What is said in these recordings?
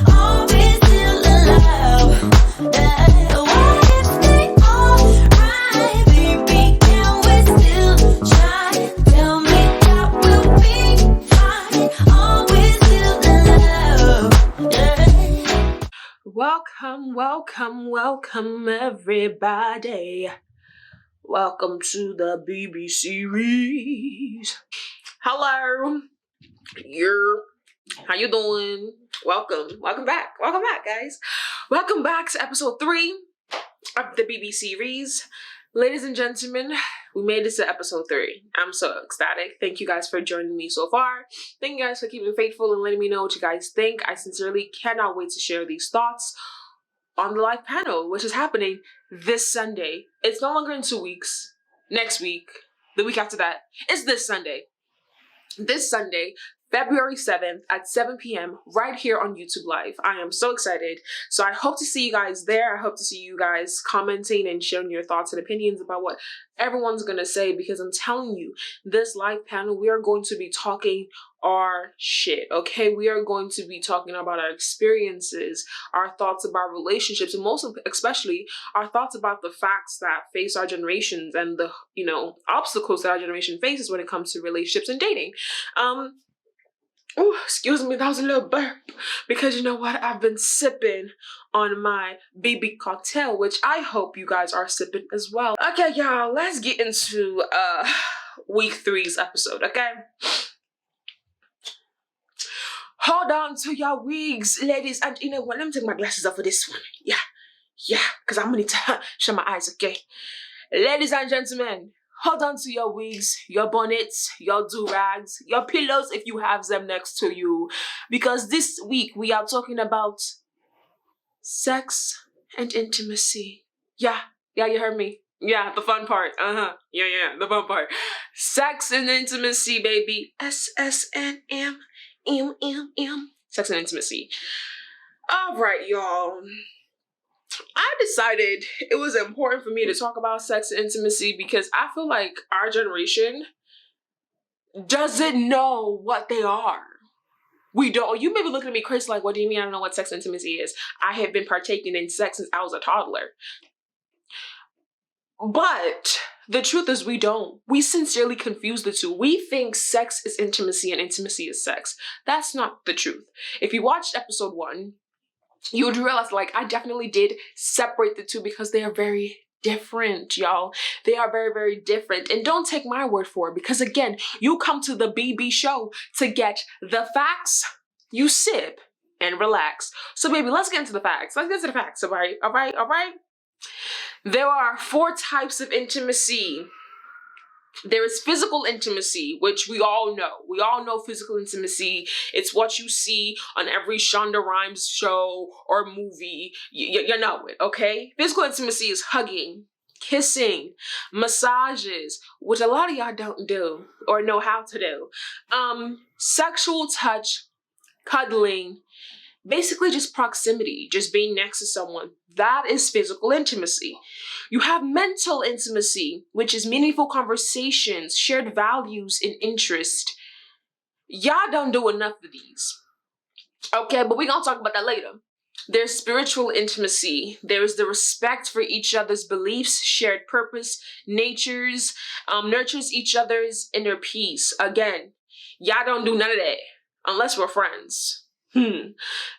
always still in love. What if they alright, baby? Can we still try? Tell me that we'll be fine. Always still in love. Welcome, everybody. Welcome to the BB series. Hello. How you doing? Welcome back, guys. Welcome back to episode 3 of the BB series. Ladies and gentlemen, we made it to episode 3. I'm so ecstatic. Thank you guys for joining me so far. Thank you guys for keeping faithful and letting me know what you guys think. I sincerely cannot wait to share these thoughts on the live panel, which is happening this Sunday. It's no longer in 2 weeks. Next week, the week after that, it's this Sunday. This Sunday, February 7th at 7 p.m. right here on YouTube Live. I am so excited. So I hope to see you guys there. I hope to see you guys commenting and sharing your thoughts and opinions about what everyone's going to say, because I'm telling you, this live panel, we are going to be talking our shit, okay? We are going to be talking about our experiences, our thoughts about relationships, and especially our thoughts about the facts that face our generations and the, obstacles that our generation faces when it comes to relationships and dating. Oh, excuse me, that was a little burp, because you know what? I've been sipping on my BB cocktail, which I hope you guys are sipping as well. Okay, y'all, let's get into week 3's episode, okay? Hold on to your wigs, ladies, and you know what? Let me take my glasses off for this one. Yeah, because I'm gonna need to shut my eyes, okay? Ladies and gentlemen, hold on to your wigs, your bonnets, your do-rags, your pillows if you have them next to you. Because this week we are talking about sex and intimacy. Yeah, you heard me. Yeah, the fun part. Yeah, the fun part. Sex and intimacy, baby. SSNM. Sex and intimacy. All right, y'all. I decided it was important for me to talk about sex and intimacy because I feel like our generation doesn't know what they are. We don't. You may be looking at me crazy like, what do you mean I don't know what sex and intimacy is? I have been partaking in sex since I was a toddler. But the truth is we don't. We sincerely confuse the two. We think sex is intimacy and intimacy is sex. That's not the truth. If you watched episode 1, you would realize, like, I definitely did separate the two because they are very different, y'all. They are very, very different. And don't take my word for it, because again, you come to the BB show to get the facts. You sip and relax. So baby, let's get into the facts. All right? There are 4 types of intimacy. There is physical intimacy, which we all know. We all know physical intimacy. It's what you see on every Shonda Rhimes show or movie. You know it, okay? Physical intimacy is hugging, kissing, massages, which a lot of y'all don't do or know how to do. Sexual touch, cuddling, basically just proximity, just being next to someone. That is physical intimacy. You have mental intimacy, which is meaningful conversations, shared values, and interest. Y'all don't do enough of these. Okay, but we're gonna talk about that later. There's spiritual intimacy. There is the respect for each other's beliefs, shared purpose, nurtures each other's inner peace. Again, y'all don't do none of that unless we're friends.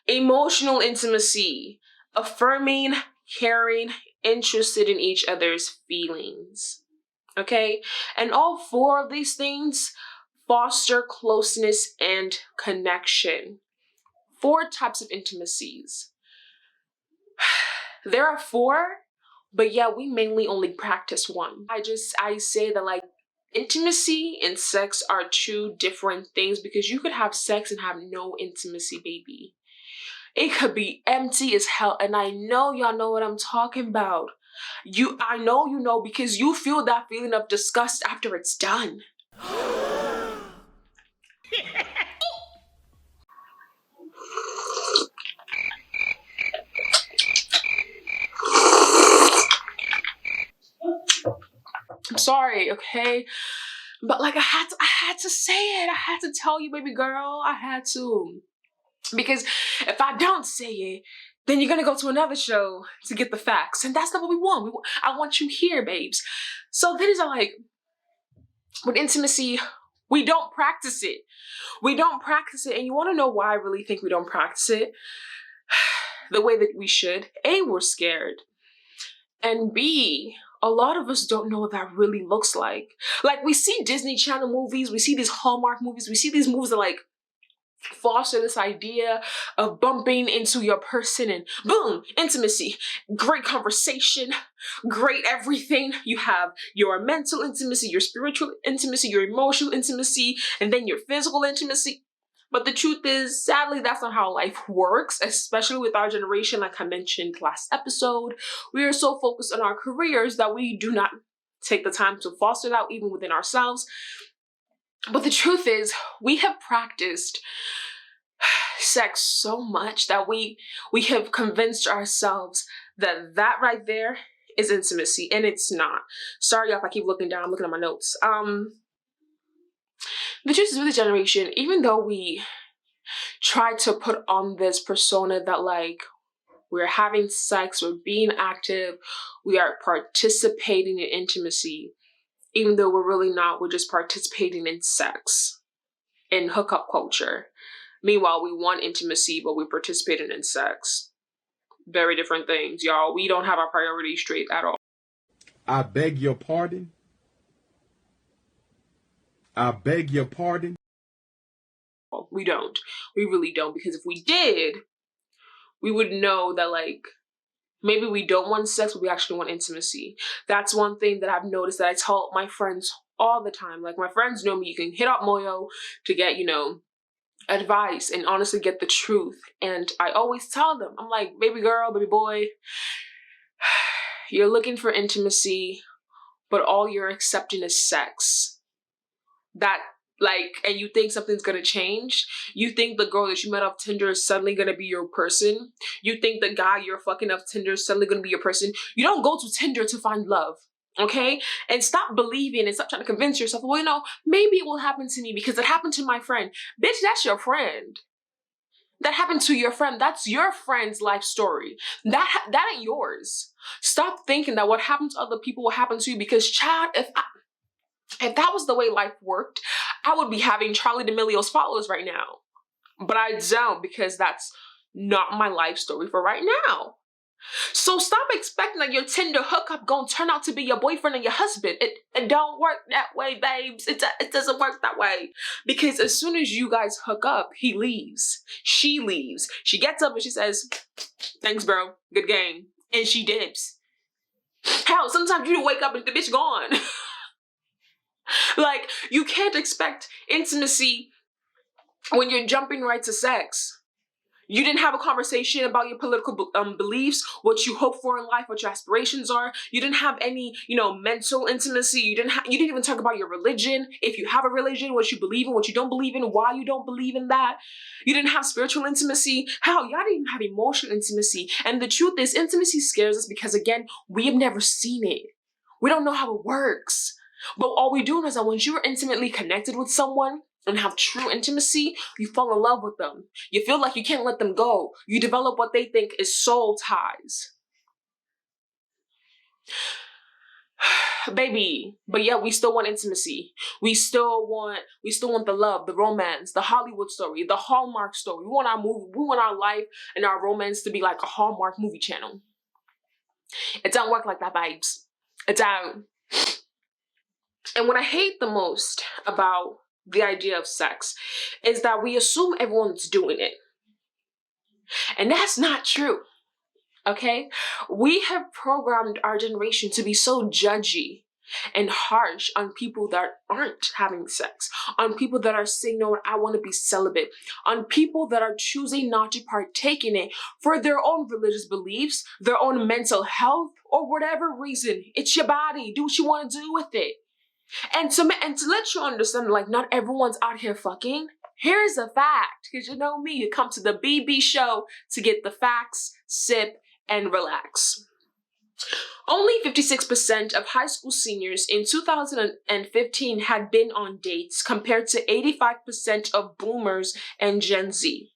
Emotional intimacy, affirming, caring, interested in each other's feelings. Okay? And all 4 of these things foster closeness and connection. 4 types of intimacies. There are 4, but yeah, we mainly only practice 1. I say that, like, intimacy and sex are 2 different things, because you could have sex and have no intimacy, baby. It could be empty as hell, and I know y'all know what I'm talking about. I know you know, because you feel that feeling of disgust after it's done. I'm sorry, okay? But like I had to say it. I had to tell you, baby girl. I had to. Because if I don't say it, then you're gonna go to another show to get the facts. And that's not what we want. I want you here, babes. So things are like, with intimacy, we don't practice it. We don't practice it. And you wanna know why I really think we don't practice it the way that we should? A, we're scared. And B, a lot of us don't know what that really looks like. Like, we see Disney Channel movies, we see these Hallmark movies, we see these movies that like foster this idea of bumping into your person and boom, intimacy, great conversation, great everything. You have your mental intimacy, your spiritual intimacy, your emotional intimacy, and then your physical intimacy. But the truth is, sadly, that's not how life works, especially with our generation. Like I mentioned last episode, we are so focused on our careers that we do not take the time to foster that even within ourselves. But the truth is, we have practiced sex so much that we have convinced ourselves that that right there is intimacy, and it's not. Sorry if I keep looking down, I'm looking at my notes. The truth is, with the generation, even though we try to put on this persona that like we're having sex, we're being active, we are participating in intimacy, even though we're really not, we're just participating in sex, in hookup culture. Meanwhile, we want intimacy, but we're participating in sex. Very different things, y'all. We don't have our priorities straight at all. I beg your pardon. I beg your pardon. We don't. We really don't. Because if we did, we would know that like, maybe we don't want sex, but we actually want intimacy. That's one thing that I've noticed that I tell my friends all the time. Like, my friends know me. You can hit up Moyo to get, advice and honestly get the truth. And I always tell them, I'm like, baby girl, baby boy, you're looking for intimacy, but all you're accepting is sex. That, like, and you think something's gonna change? You think the girl that you met off Tinder is suddenly gonna be your person? You think the guy you're fucking off Tinder is suddenly gonna be your person? You don't go to Tinder to find love, okay? And stop believing and stop trying to convince yourself, well, maybe it will happen to me because it happened to my friend. Bitch, that's your friend. That happened to your friend. That's your friend's life story. That ain't yours. Stop thinking that what happened to other people will happen to you, because child, if that was the way life worked, I would be having Charlie D'Amelio's followers right now. But I don't, because that's not my life story for right now. So stop expecting that your Tinder hookup gonna turn out to be your boyfriend and your husband. It don't work that way, babes. It doesn't work that way. Because as soon as you guys hook up, he leaves. She leaves. She gets up and she says, thanks, bro. Good game. And she dips. Hell, sometimes you wake up and the bitch gone. Like, you can't expect intimacy when you're jumping right to sex. You didn't have a conversation about your political beliefs, what you hope for in life, what your aspirations are. You didn't have any, mental intimacy. You didn't even talk about your religion. If you have a religion, what you believe in, what you don't believe in, why you don't believe in that. You didn't have spiritual intimacy. Hell, y'all didn't even have emotional intimacy. And the truth is, intimacy scares us because, again, we have never seen it. We don't know how it works. But all we do know is that once you're intimately connected with someone and have true intimacy, you fall in love with them. You feel like you can't let them go. You develop what they think is soul ties. Baby, but yeah, we still want intimacy. We still want the love, the romance, the Hollywood story, the Hallmark story. We want our life and our romance to be like a Hallmark movie channel. It don't work like that, babes. It don't. And what I hate the most about the idea of sex is that we assume everyone's doing it. And that's not true, okay? We have programmed our generation to be so judgy and harsh on people that aren't having sex, on people that are saying, no, I want to be celibate, on people that are choosing not to partake in it for their own religious beliefs, their own mental health, or whatever reason. It's your body. Do what you want to do with it. And to let you understand, like, not everyone's out here fucking. Here's a fact, because you know me, you come to the BB show to get the facts, sip, and relax. Only 56% of high school seniors in 2015 had been on dates, compared to 85% of boomers and Gen Z.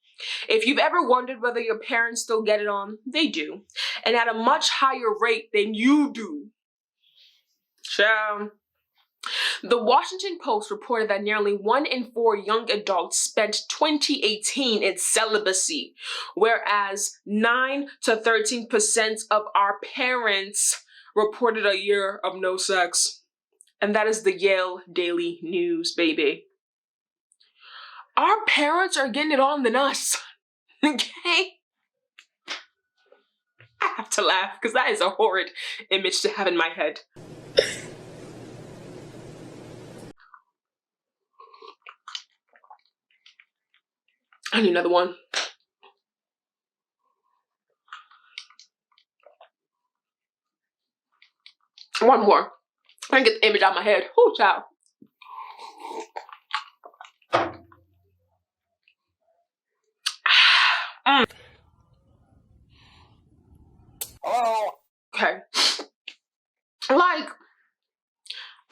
If you've ever wondered whether your parents still get it on, they do. And at a much higher rate than you do. Ciao. The Washington Post reported that nearly 1 in 4 young adults spent 2018 in celibacy, whereas 9 to 13% of our parents reported a year of no sex. And that is the Yale Daily News, baby. Our parents are getting it on than us, okay? I have to laugh because that is a horrid image to have in my head. I need another one. One more. I can get the image out of my head. Oh, child. Oh, okay. Like,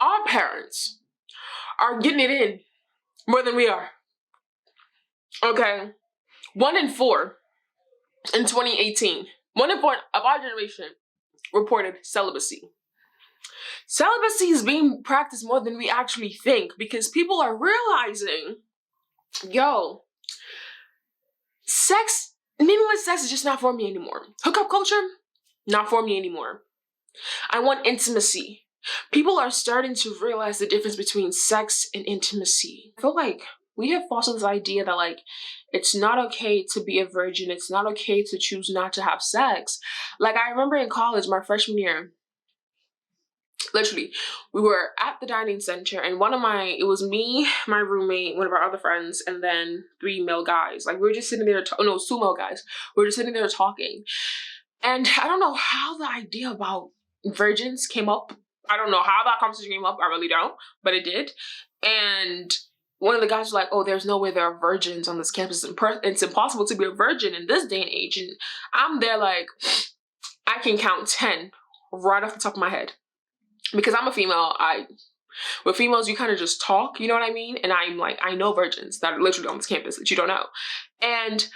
our parents are getting it in more than we are. Okay. 1 in 4 in 2018. 1 in 4 of our generation reported celibacy. Celibacy is being practiced more than we actually think because people are realizing, yo, meaningless sex is just not for me anymore. Hookup culture, not for me anymore. I want intimacy. People are starting to realize the difference between sex and intimacy. I feel like we have fostered this idea that, like, it's not okay to be a virgin. It's not okay to choose not to have sex. Like, I remember in college, my freshman year, literally, we were at the dining center and it was me, my roommate, one of our other friends, and then 3 male guys. Like, we were just sitting there, 2 male guys. We were just sitting there talking. And I don't know how the idea about virgins came up. I don't know how that conversation came up. I really don't, but it did. And one of the guys was like, oh, there's no way there are virgins on this campus. It's impossible to be a virgin in this day and age. And I'm there like, I can count 10 right off the top of my head. Because I'm a female, with females, you kind of just talk, you know what I mean? And I'm like, I know virgins that are literally on this campus that you don't know. And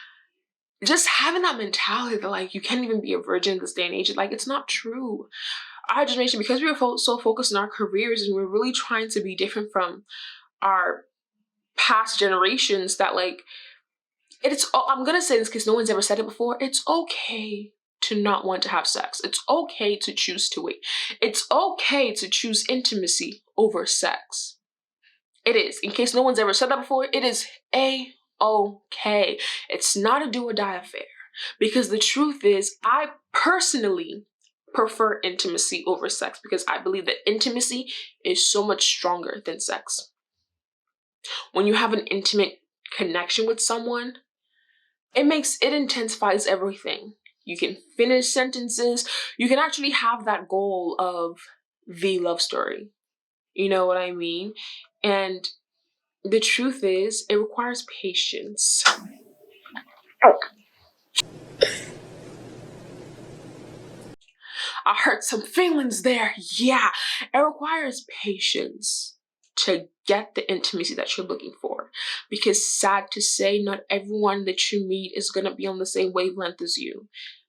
just having that mentality that, like, you can't even be a virgin in this day and age, like, it's not true. Our generation, because we were so focused on our careers and we're really trying to be different from our past generations, that, like, I'm gonna say this because no one's ever said it before, it's okay to not want to have sex. It's okay to choose to wait. It's okay to choose intimacy over sex. It is. In case no one's ever said that before, it is okay. It's not a do or die affair. Because the truth is, I personally prefer intimacy over sex because I believe that intimacy is so much stronger than sex. When you have an intimate connection with someone, it intensifies everything. You can finish sentences. You can actually have that goal of the love story. You know what I mean? And the truth is, it requires patience. I hurt some feelings there. Yeah, it requires patience to get the intimacy that you're looking for. Because sad to say, not everyone that you meet is going to be on the same wavelength as you.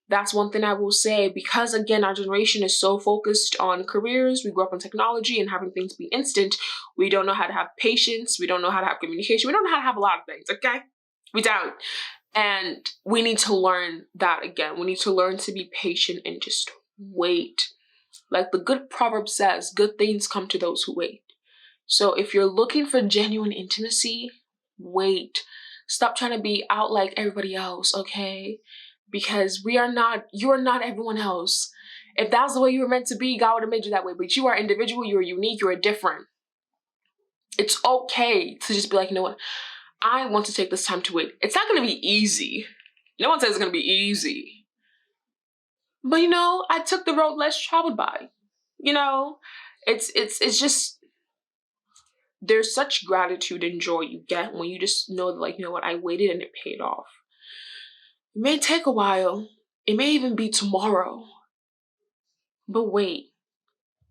That's one thing I will say, because again, our generation is so focused on careers. We grew up on technology and having things be instant. We don't know how to have patience. We don't know how to have communication. We don't know how to have a lot of things, okay? We don't. And we need to learn that again. We need to learn to be patient and just wait. Like the good proverb says, good things come to those who wait. So if you're looking for genuine intimacy, wait. Stop trying to be out like everybody else, okay? Because you're not everyone else. If that's the way you were meant to be, God would have made you that way. But you are individual, you are unique, you are different. It's okay to just be like, you know what? I want to take this time to wait. It's not going to be easy. No one says it's going to be easy. But, you know, I took the road less traveled by. You know, it's just, there's such gratitude and joy you get when you just know that, like, you know what, I waited and it paid off. It may take a while. It may even be tomorrow. But wait.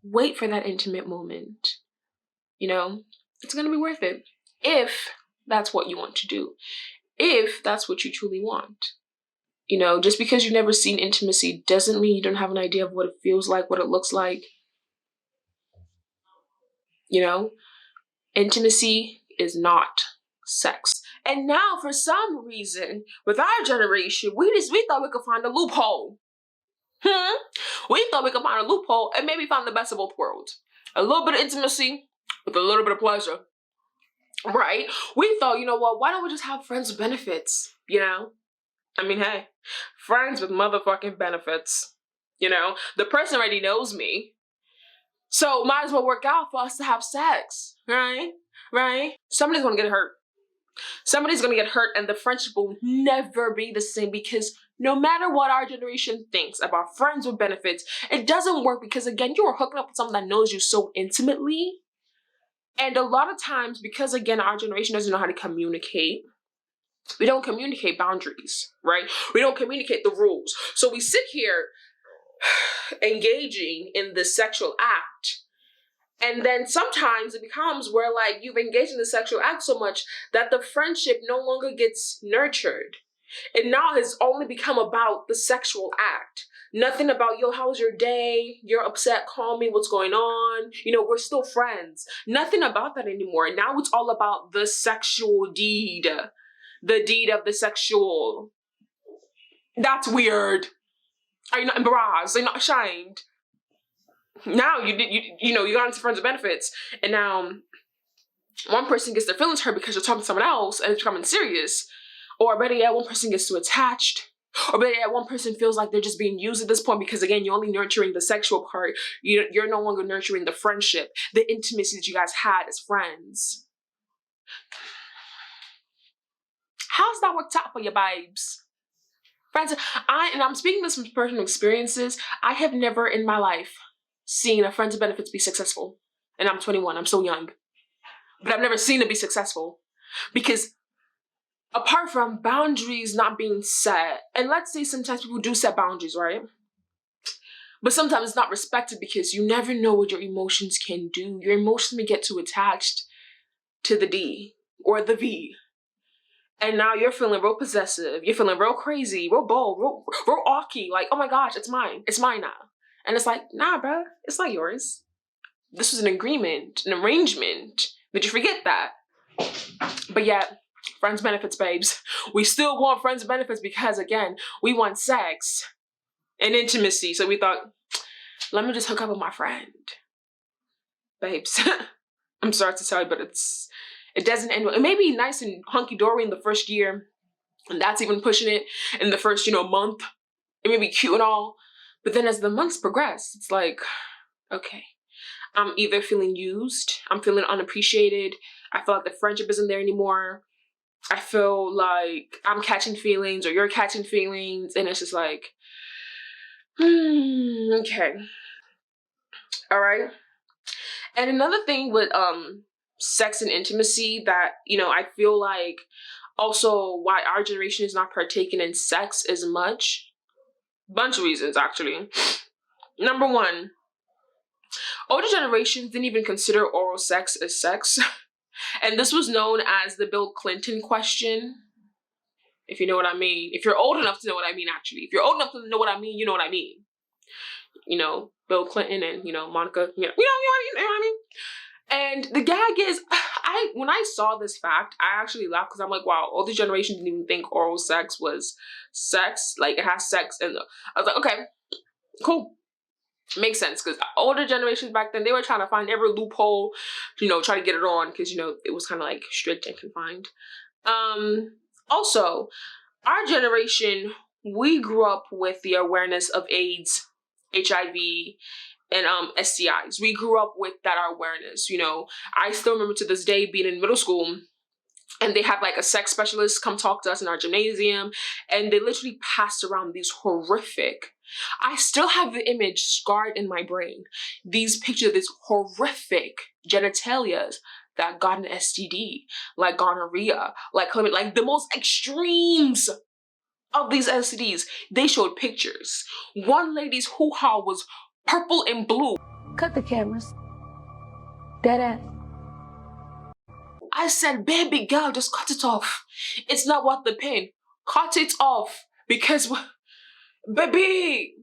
Wait for that intimate moment. You know, it's going to be worth it. If that's what you want to do. if that's what you truly want. You know, just because you've never seen intimacy doesn't mean you don't have an idea of what it feels like, what it looks like. You know, intimacy is not sex. And now, for some reason, with our generation, we thought we could find a loophole. We thought we could find a loophole and maybe find the best of both worlds. A little bit of intimacy with a little bit of pleasure. Right? We thought, you know what, why don't we just have friends with benefits? You know? I mean, hey, friends with motherfucking benefits. You know? The person already knows me. So might as well work out for us to have sex. Right? Right? Somebody's gonna get hurt. Somebody's gonna get hurt, and the friendship will never be the same, because no matter what our generation thinks about friends with benefits, it doesn't work, because again, you are hooking up with someone that knows you so intimately. And a lot of times, because again, our generation doesn't know how to communicate, we don't communicate boundaries, right? We don't communicate the rules. So we sit here engaging in the sexual act. And then sometimes it becomes where like you've engaged in the sexual act so much that the friendship no longer gets nurtured. It now has only become about the sexual act. Nothing about, yo, how was your day? You're upset, call me, what's going on? You know, we're still friends. Nothing about that anymore. Now it's all about the sexual deed. The deed of the sexual. That's weird. Are you not embarrassed? Are you not ashamed? Now you know, you got into friends with benefits, and now one person gets their feelings hurt because you're talking to someone else and it's becoming serious. Or better yet, one person gets too attached. Or better yet, one person feels like they're just being used at this point, because again, you're only nurturing the sexual part. You're no longer nurturing the friendship, the intimacy that you guys had as friends. How's that worked out for you, babes? Friends, I'm speaking this from personal experiences. I have never in my life seen a friends with benefits be successful. And I'm 21, I'm so young. But I've never seen it be successful. Because apart from boundaries not being set, and let's say sometimes people do set boundaries, right? But sometimes it's not respected, because you never know what your emotions can do. Your emotions may get too attached to the D or the V. And now you're feeling real possessive. You're feeling real crazy, real bold, real awky. Like, oh my gosh, it's mine. It's mine now. And it's like, nah, bro, it's not yours. This was an agreement, an arrangement. Did you forget that? But yet, friends benefits, babes. We still want friends benefits because, again, we want sex and intimacy. So we thought, let me just hook up with my friend. Babes, I'm sorry to tell you, but it doesn't end well. It may be nice and hunky-dory in the first year, and that's even pushing it in the first, month. It may be cute and all, but then as the months progress, it's like, okay, I'm either feeling used, I'm feeling unappreciated, I feel like the friendship isn't there anymore, I feel like I'm catching feelings or you're catching feelings, and it's just like, okay. All right. And another thing with sex and intimacy that, I feel like also why our generation is not partaking in sex as much. Bunch of reasons, actually. Number one, older generations didn't even consider oral sex as sex. And this was known as the Bill Clinton question. If you know what I mean. If you're old enough to know what I mean, actually. If you're old enough to know what I mean, you know what I mean. Bill Clinton and, Monica, you know what I mean? And the gag is, when I saw this fact, I actually laughed, because I'm like, wow, older generation didn't even think oral sex was sex. Like, it has sex. And I was like, okay, cool. Makes sense, because older generations back then, they were trying to find every loophole, try to get it on, because, it was kind of like strict and confined. Also, our generation, we grew up with the awareness of AIDS, HIV, and STIs. We grew up with that awareness. I still remember to this day being in middle school, and they had like a sex specialist come talk to us in our gymnasium, and they literally passed around these horrific, I still have the image scarred in my brain, these pictures of these horrific genitalias that got an STD, like gonorrhea, like the most extremes of these STDs. They showed pictures. One lady's hoo-ha was purple and blue. Cut the cameras. Dead ass. I said, baby girl, just cut it off. It's not worth the pain. Cut it off. Because, baby,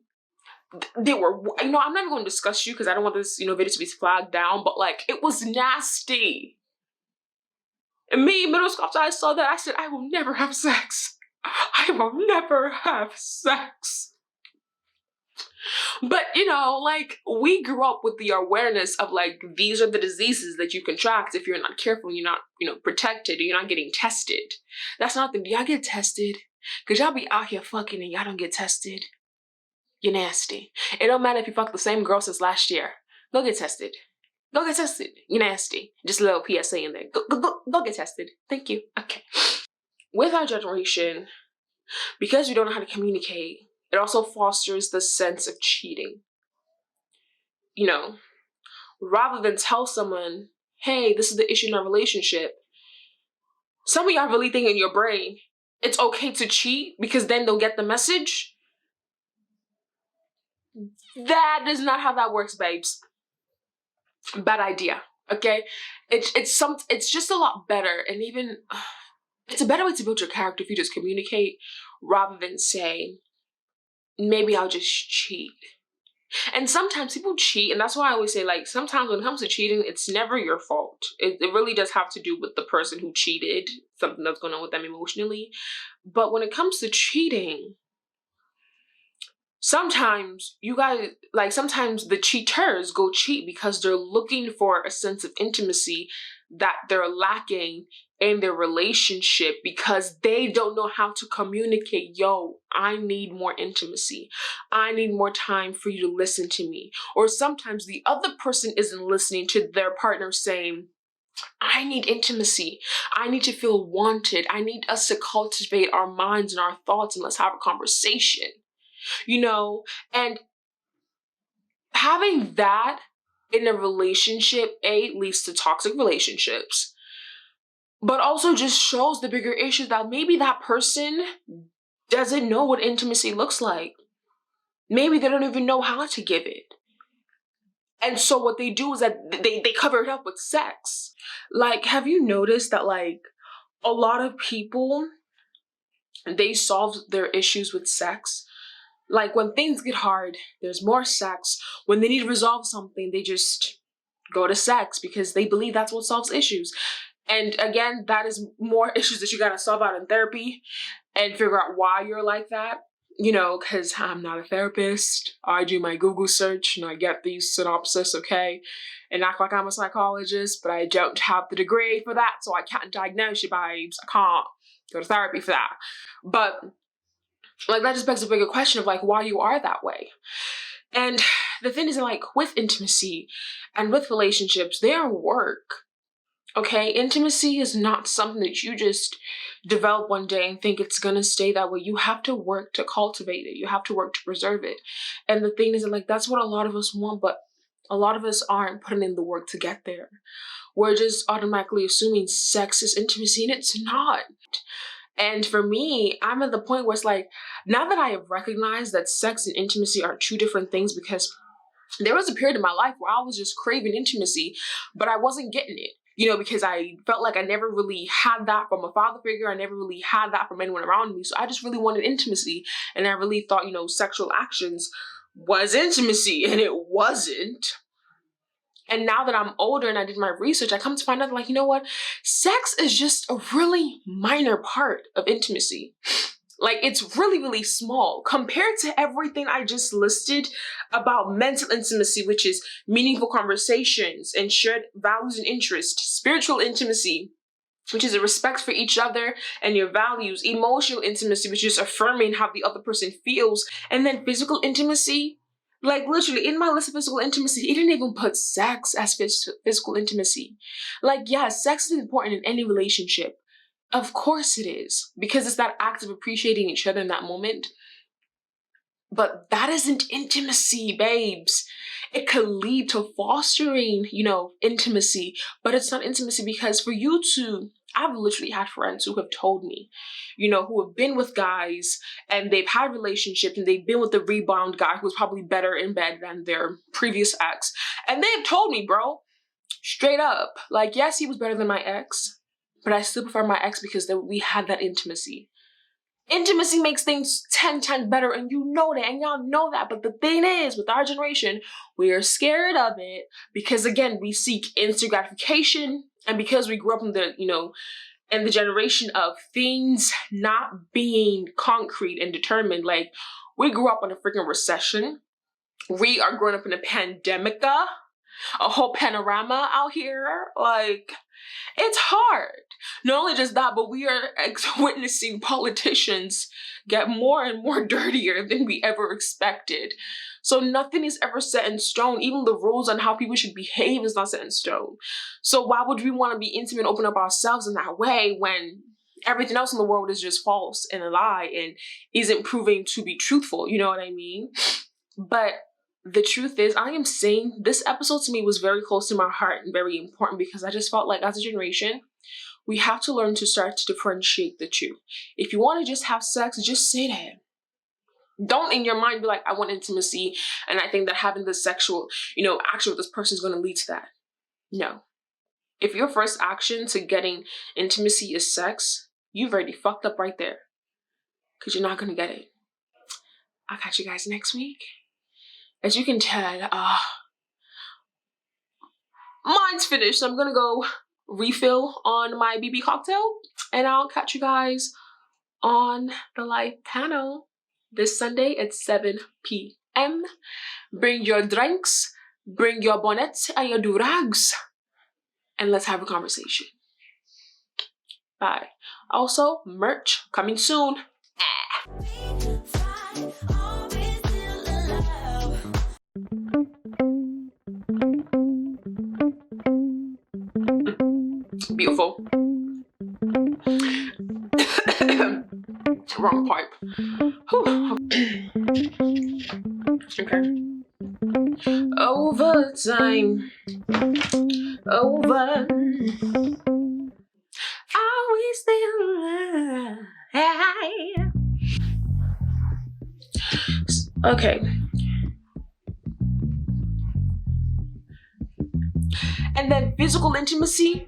they were, I'm not even going to discuss you because I don't want this, video to be flagged down, but like, it was nasty. And me, middle school, after I saw that, I said, I will never have sex. I will never have sex. But, like, we grew up with the awareness of, like, these are the diseases that you contract if you're not careful, you're not, protected, or you're not getting tested. That's not the, do y'all get tested? Because y'all be out here fucking and y'all don't get tested. You're nasty. It don't matter if you fuck the same girl since last year. Go get tested. Go get tested. You're nasty. Just a little PSA in there. Go get tested. Thank you. Okay. With our generation, because we don't know how to communicate, it also fosters the sense of cheating. Rather than tell someone, hey, this is the issue in our relationship, some of y'all really think in your brain, it's okay to cheat because then they'll get the message. That is not how that works, babes. Bad idea, okay? It's just a lot better, and even, it's a better way to build your character if you just communicate rather than say, maybe I'll just cheat. And sometimes people cheat, and that's why I always say, like, sometimes when it comes to cheating, it's never your fault. It really does have to do with the person who cheated, something that's going on with them emotionally. But when it comes to cheating, sometimes sometimes the cheaters go cheat because they're looking for a sense of intimacy that they're lacking in their relationship because they don't know how to communicate. Yo, I need more intimacy. I need more time for you to listen to me. Or sometimes the other person isn't listening to their partner saying, I need intimacy. I need to feel wanted. I need us to cultivate our minds and our thoughts and let's have a conversation. And having that in a relationship, leads to toxic relationships, but also just shows the bigger issue that maybe that person doesn't know what intimacy looks like. Maybe they don't even know how to give it. And so what they do is that they cover it up with sex. Like, have you noticed that, like, a lot of people, they solve their issues with sex? Like, when things get hard, there's more sex. When they need to resolve something, they just go to sex because they believe that's what solves issues. And again, that is more issues that you gotta solve out in therapy and figure out why you're like that. Because I'm not a therapist. I do my Google search and I get these synopsis, okay? And act like I'm a psychologist, but I don't have the degree for that, so I can't diagnose you, babes. I can't go to therapy for that. But like, that just begs a bigger question of, like, why you are that way. And the thing is, like, with intimacy and with relationships, they are work. Okay, intimacy is not something that you just develop one day and think it's gonna stay that way. You have to work to cultivate it. You have to work to preserve it. And the thing is, like, that's what a lot of us want, but a lot of us aren't putting in the work to get there. We're just automatically assuming sex is intimacy, and it's not. And for me, I'm at the point where it's like, now that I have recognized that sex and intimacy are two different things, because there was a period in my life where I was just craving intimacy, but I wasn't getting it. Because I felt like I never really had that from a father figure. I never really had that from anyone around me. So I just really wanted intimacy. And I really thought, sexual actions was intimacy, and it wasn't. And now that I'm older and I did my research, I come to find out, like, you know what? Sex is just a really minor part of intimacy. Like, it's really, really small compared to everything I just listed about mental intimacy, which is meaningful conversations and shared values and interests, spiritual intimacy, which is a respect for each other and your values, emotional intimacy, which is affirming how the other person feels, and then physical intimacy. Like, literally, in my list of physical intimacy, it didn't even put sex as physical intimacy. Like, yeah, sex is important in any relationship. Of course it is, because it's that act of appreciating each other in that moment. But that isn't intimacy, babes. It could lead to fostering, intimacy, but it's not intimacy because for you to, I've literally had friends who have told me, who have been with guys and they've had relationships and they've been with the rebound guy who was probably better in bed than their previous ex. And they've told me, bro, straight up, like, yes, he was better than my ex, but I still prefer my ex because we had that intimacy. Intimacy makes things 10 times better, and you know that, and y'all know that. But the thing is, with our generation, we are scared of it because, again, we seek instant gratification, and because we grew up in the generation of things not being concrete and determined. Like, we grew up in a freaking recession. We are growing up in a pandemica, a whole panorama out here. Like, it's hard. Not only just that, but we are witnessing politicians get more and more dirtier than we ever expected. So nothing is ever set in stone. Even the rules on how people should behave is not set in stone. So why would we want to be intimate and open up ourselves in that way when everything else in the world is just false and a lie and isn't proving to be truthful? You know what I mean? But the truth is, I am saying this episode to me was very close to my heart and very important because I just felt like as a generation, we have to learn to start to differentiate the two. If you want to just have sex, just say that. Don't in your mind be like, I want intimacy, and I think that having the sexual, action with this person is going to lead to that. No. If your first action to getting intimacy is sex, you've already fucked up right there. Because you're not going to get it. I'll catch you guys next week. As you can tell, mine's finished, so I'm going to go refill on my BB cocktail, and I'll catch you guys on the live panel this Sunday at 7 p.m. Bring your drinks, bring your bonnets and your durags, and let's have a conversation. Bye. Also, merch coming soon. Beautiful. Wrong pipe. Okay. Overtime. Over. Are we still? Okay. And then physical intimacy.